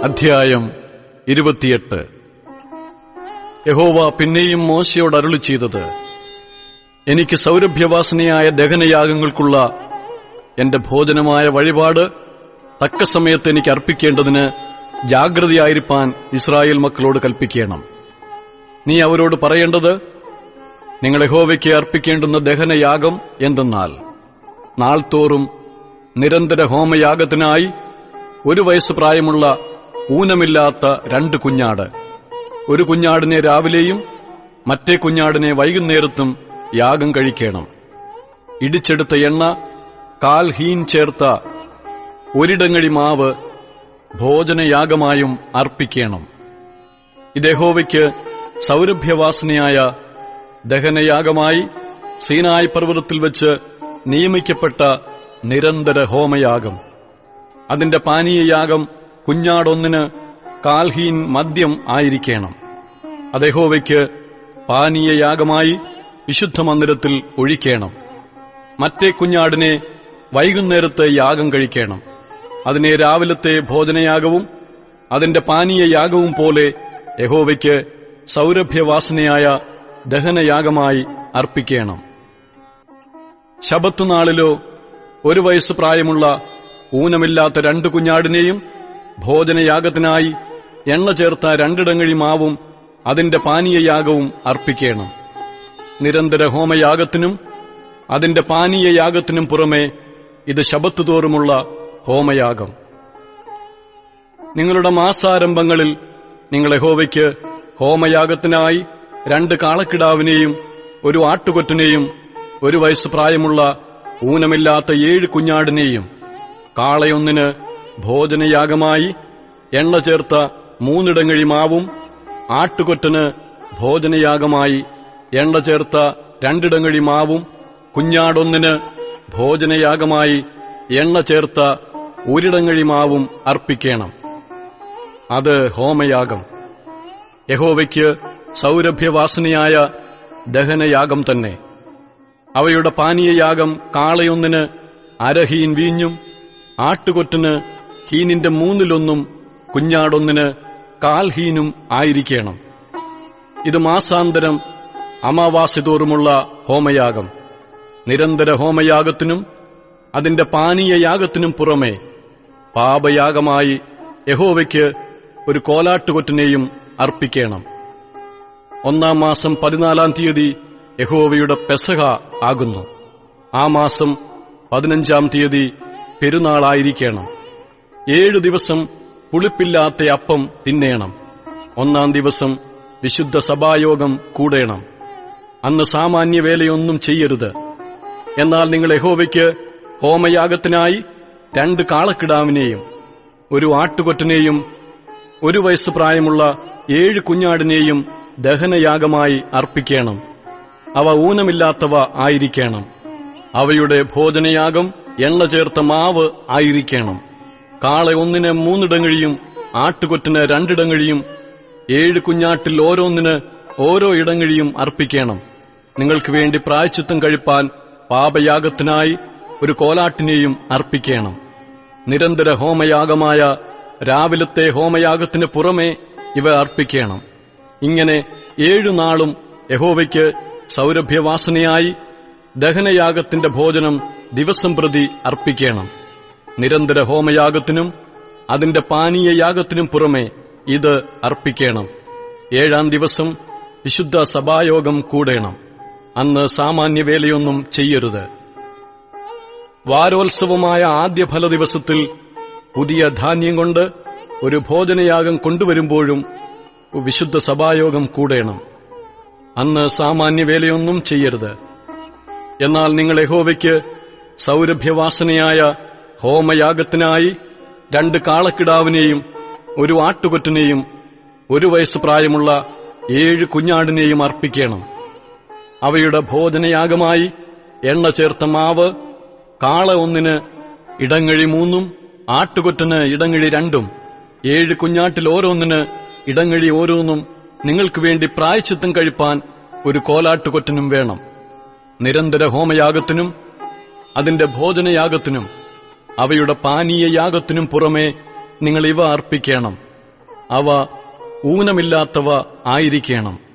അധ്യായം 28. യഹോവ പിന്നെയും മോശയോട് അരുളിച്ചെയ്തത്, എനിക്ക് സൗരഭ്യവാസനയായ ദഹനയാഗങ്ങൾക്കുള്ള എന്റെ ഭോജനമായ വഴിപാട് തക്ക സമയത്ത് എനിക്ക് അർപ്പിക്കേണ്ടതിന് ജാഗ്രതയായിരിക്കാൻ ഇസ്രായേൽ മക്കളോട് കൽപ്പിക്കണം. നീ അവരോട് പറയേണ്ടത്, നിങ്ങൾ യഹോവയ്ക്ക് അർപ്പിക്കേണ്ടുന്ന ദഹനയാഗം എന്തെന്നാൽ, നാൾതോറും നിരന്തര ഹോമയാഗത്തിനായി 1 വയസ്സ് പ്രായമുള്ള ഊനമില്ലാത്ത 2 കുഞ്ഞാട്, ഒരു കുഞ്ഞാടിനെ രാവിലെയും മറ്റേ കുഞ്ഞാടിനെ വൈകുന്നേരത്തും യാഗം കഴിക്കണം. ഇടിച്ചെടുത്ത എണ്ണ 1/4 ഹീൻ ചേർത്ത 1 ഇടങ്ങഴി മാവ് ഭോജനയാഗമായും അർപ്പിക്കണം. ഇത് യഹോവയ്ക്ക് സൗരഭ്യവാസനയായ ദഹനയാഗമായി സീനായി പർവ്വതത്തിൽ വെച്ച് നിയമിക്കപ്പെട്ട നിരന്തര ഹോമയാഗം. അതിന്റെ പാനീയയാഗം കുഞ്ഞാടൊന്നിന് 1/4 ഹീൻ മദ്യം ആയിരിക്കണം. അത് യഹോവയ്ക്ക് പാനീയയാഗമായി വിശുദ്ധ മന്ദിരത്തിൽ ഒഴിക്കണം. മറ്റേ കുഞ്ഞാടിനെ വൈകുന്നേരത്തെ യാഗം കഴിക്കണം. അതിനെ രാവിലത്തെ ഭോജനയാഗവും അതിന്റെ പാനീയയാഗവും പോലെ യഹോവയ്ക്ക് സൗരഭ്യവാസനയായ ദഹനയാഗമായി അർപ്പിക്കണം. ശബത്തുനാളിലോ 1 വയസ്സ് പ്രായമുള്ള ഊനമില്ലാത്ത 2 കുഞ്ഞാടിനെയും ഭോജനയാഗത്തിനായി എണ്ണ ചേർത്ത 2 ഇടങ്ങഴി മാവും അതിന്റെ പാനീയയാഗവും അർപ്പിക്കണം. നിരന്തര ഹോമയാഗത്തിനും അതിന്റെ പാനീയയാഗത്തിനും പുറമെ ഇത് ശബത്തുതോറുമുള്ള ഹോമയാഗം. നിങ്ങളുടെ മാസാരംഭങ്ങളിൽ നിങ്ങൾ യഹോവയ്ക്ക് ഹോമയാഗത്തിനായി 2 കാളക്കിടാവിനെയും 1 ആട്ടുകൊറ്റനെയും 1 വയസ്സ് പ്രായമുള്ള ഊനമില്ലാത്ത 7 കുഞ്ഞാടിനെയും കാളയൊന്നിന് ഭോജനയാഗമായി എണ്ണ ചേർത്ത 3 ഇടങ്ങഴി മാവും ആട്ടുകൊറ്റന് ഭോജനയാഗമായി എണ്ണ ചേർത്ത 2 ഇടങ്ങഴി മാവും കുഞ്ഞാടൊന്നിന് ഭോജനയാഗമായി എണ്ണ ചേർത്ത 1 ഇടങ്ങഴി മാവും അർപ്പിക്കണം. അത് ഹോമയാഗം, യഹോവയ്ക്ക് സൗരഭ്യവാസനയായ ദഹനയാഗം തന്നെ. അവയുടെ പാനീയയാഗം കാളയൊന്നിന് 1/2 ഹീൻ വീഞ്ഞും ആട്ടുകൊറ്റന് ഹീനിന്റെ 1/3 കുഞ്ഞാടൊന്നിന് 1/4 ഹീനും ആയിരിക്കണം. ഇത് മാസാന്തരം അമാവാസ്യതോറുമുള്ള ഹോമയാഗം. നിരന്തര ഹോമയാഗത്തിനും അതിന്റെ പാനീയയാഗത്തിനും പുറമെ പാപയാഗമായി യഹോവയ്ക്ക് 1 കോലാട്ടുകൊറ്റനെയും അർപ്പിക്കണം. 1-ാം മാസം 14-ാം തീയതി യഹോവയുടെ പെസഹ ആകുന്നു. ആ മാസം 15-ാം തീയതി പെരുന്നാളായിരിക്കണം. 7 ദിവസം പുളിപ്പില്ലാത്ത അപ്പം തിന്നേണം. 1-ാം ദിവസം വിശുദ്ധ സഭായോഗം കൂടേണം. അന്ന് സാമാന്യവേലയൊന്നും ചെയ്യരുത്. എന്നാൽ നിങ്ങൾ യഹോവയ്ക്ക് ഹോമയാഗത്തിനായി 2 കാളക്കിടാവിനെയും 1 ആട്ടുകൊറ്റനെയും 1 വയസ്സ് പ്രായമുള്ള 7 കുഞ്ഞാടിനെയും ദഹനയാഗമായി അർപ്പിക്കണം. അവ ഊനമില്ലാത്തവ ആയിരിക്കണം. അവയുടെ ഭോജനയാഗം എണ്ണ ചേർത്ത മാവ് ആയിരിക്കണം. കാള ഒന്നിന് 3 ഇടങ്ങഴിയും ആട്ടുകൊറ്റന് 2 ഇടങ്ങഴിയും 7 കുഞ്ഞാട്ടിൽ ഓരോന്നിന് ഓരോ ഇടങ്ങഴിയും അർപ്പിക്കണം. നിങ്ങൾക്ക് വേണ്ടി പ്രായശ്ചിത്തം കഴിപ്പാൻ പാപയാഗത്തിനായി 1 കോലാട്ടിനെയും അർപ്പിക്കണം. നിരന്തര ഹോമയാഗമായ രാവിലത്തെ ഹോമയാഗത്തിന് പുറമെ ഇവ അർപ്പിക്കണം. ഇങ്ങനെ 7 നാളും യഹോവയ്ക്ക് സൗരഭ്യവാസനയായി ദഹനയാഗത്തിന്റെ ഭോജനം ദിവസം പ്രതി അർപ്പിക്കണം. നിരന്തര ഹോമയാഗത്തിനും അതിന്റെ പാനീയയാഗത്തിനും പുറമെ ഇത് അർപ്പിക്കണം. 7-ാം ദിവസം വിശുദ്ധ സഭായോഗം കൂടേണം. അന്ന് സാമാന്യവേലയൊന്നും ചെയ്യരുത്. വാരോത്സവമായ ആദ്യ ഫല ദിവസത്തിൽ പുതിയ ധാന്യം കൊണ്ട് 1 ഭോജനയാഗം കൊണ്ടുവരുമ്പോഴും വിശുദ്ധ സഭായോഗം കൂടേണം. അന്ന് സാമാന്യവേലയൊന്നും ചെയ്യരുത്. എന്നാൽ നിങ്ങൾ യഹോവയ്ക്ക് സൗരഭ്യവാസനയായ ഹോമയാഗത്തിനായി 2 കാളക്കിടാവിനെയും 1 ആട്ടുകൊറ്റനെയും 1 വയസ്സ് പ്രായമുള്ള 7 കുഞ്ഞാടിനെയും അർപ്പിക്കണം. അവയുടെ ഭോജനയാഗമായി എണ്ണ ചേർത്ത മാവ് കാള ഒന്നിന് ഇടങ്ങഴി 3 ആട്ടുകൊറ്റന് ഇടങ്ങഴി 2 7 കുഞ്ഞാട്ടിൽ ഓരോന്നിന് ഇടങ്ങഴി ഓരോന്നും നിങ്ങൾക്ക് വേണ്ടി പ്രായശ്ചിത്തം കഴിപ്പാൻ 1 കോലാട്ടുകൊറ്റനും വേണം. നിരന്തര ഹോമയാഗത്തിനും അതിന്റെ ഭോജനയാഗത്തിനും അവയുടെ പാനീയയാഗത്തിനും പുറമെ നിങ്ങൾ ഇവ അർപ്പിക്കണം. അവ ഊനമില്ലാത്തവ ആയിരിക്കണം.